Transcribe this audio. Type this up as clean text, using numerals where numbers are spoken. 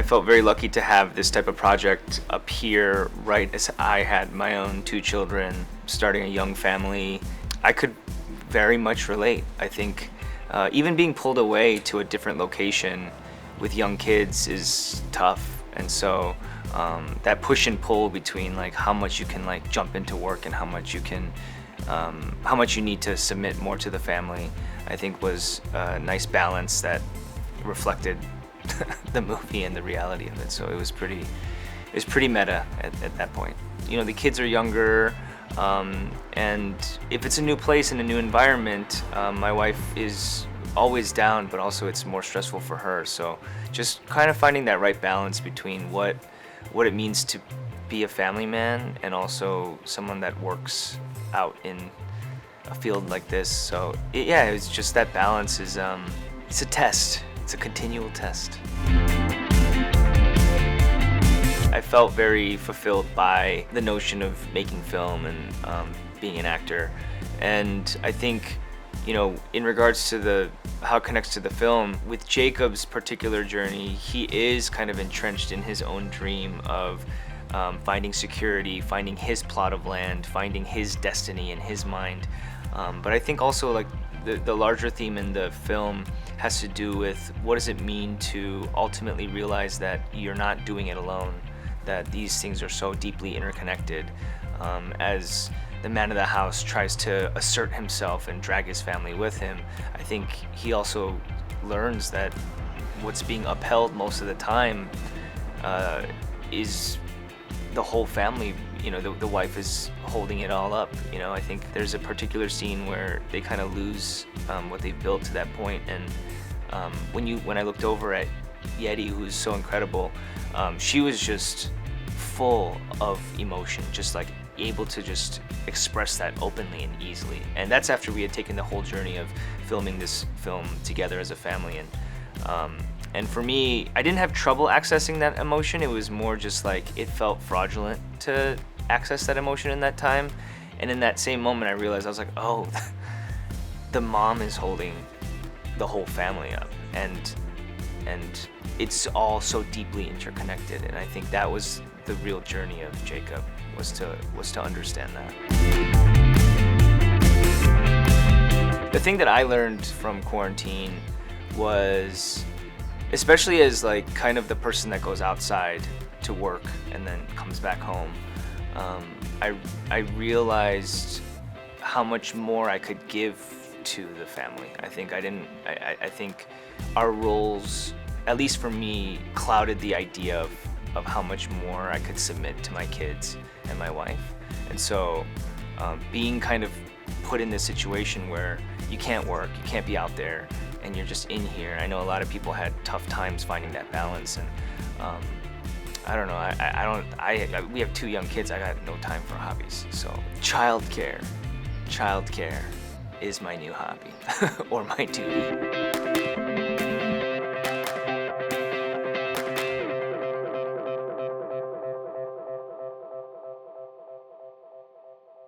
felt very lucky to have this type of project up here right as I had my own 2 children, starting a young family. I could very much relate. I think even being pulled away to a different location with young kids is tough, and so that push and pull between like how much you can like jump into work and how much you need to submit more to the family, I think was a nice balance that reflected the movie and the reality of it. So it was pretty meta at that point. You know, the kids are younger, and if it's a new place and a new environment, my wife is always down, but also it's more stressful for her. So just kind of finding that right balance between what it means to be a family man and also someone that works out in a field like this. So it's just that balance is it's a test. It's a continual test. I felt very fulfilled by the notion of making film and being an actor. And I think, you know, in regards to how it connects to the film, with Jacob's particular journey, he is kind of entrenched in his own dream of finding security, finding his plot of land, finding his destiny in his mind. But I think also like the larger theme in the film has to do with what does it mean to ultimately realize that you're not doing it alone, that these things are so deeply interconnected. As the man of the house tries to assert himself and drag his family with him, I think he also learns that what's being upheld most of the time is the whole family. You know, the wife is holding it all up. You know, I think there's a particular scene where they kind of lose what they've built to that point. And when I looked over at Yeti, who's so incredible, she was just full of emotion, just like able to just express that openly and easily. And that's after we had taken the whole journey of filming this film together as a family. And for me, I didn't have trouble accessing that emotion. It was more just like it felt fraudulent to access that emotion in that time. And in that same moment, I realized, I was like, oh, the mom is holding the whole family up, and it's all so deeply interconnected. And I think that was the real journey of Jacob, was to understand that. The thing that I learned from quarantine was, especially as like kind of the person that goes outside to work and then comes back home, I realized how much more I could give to the family. I think our roles, at least for me, clouded the idea of how much more I could submit to my kids and my wife. And so being kind of put in this situation where you can't work, you can't be out there, and you're just in here. I know a lot of people had tough times finding that balance, and I don't know, we have 2 young kids, I got no time for hobbies. So childcare is my new hobby or my duty.